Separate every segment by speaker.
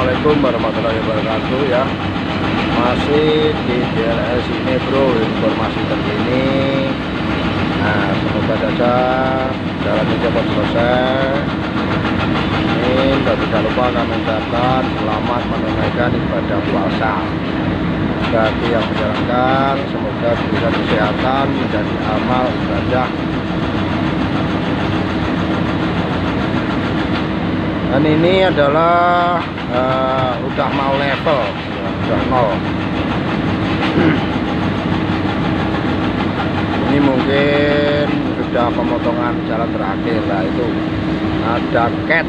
Speaker 1: Assalamualaikum warahmatullahi wabarakatuh ya. Masih di DLS ini bro, informasi terkini. Nah, semoga saja jalannya cepat selesai. Amin. Dan tidak lupa kami ucapkan selamat menunaikan ibadah puasa bagi yang menjalankan. Semoga diberikan kesehatan menjadi amal ibadah. Dan ini adalah udah mau level, udah nol. Ini mungkin sudah pemotongan jalan terakhir lah itu. Ada cat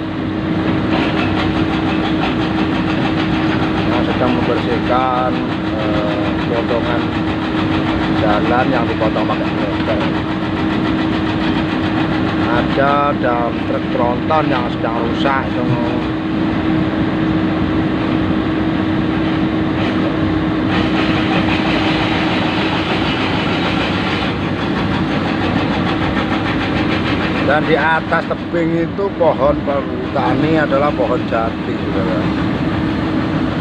Speaker 1: yang sedang membersihkan potongan jalan yang dipotong pakai level. Ada dam truk tronton yang sedang rusak itu. Dan di atas tebing itu pohon perhutani adalah pohon jati, saudara.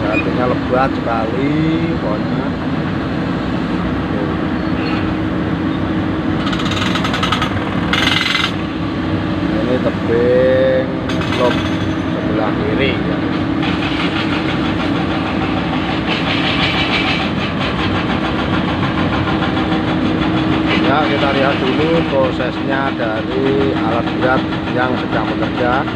Speaker 1: Jatinya lebat sekali pohonnya. Ini tebing slope sebelah kiri ya. Ya, kita lihat dulu prosesnya dari alat berat yang sedang bekerja.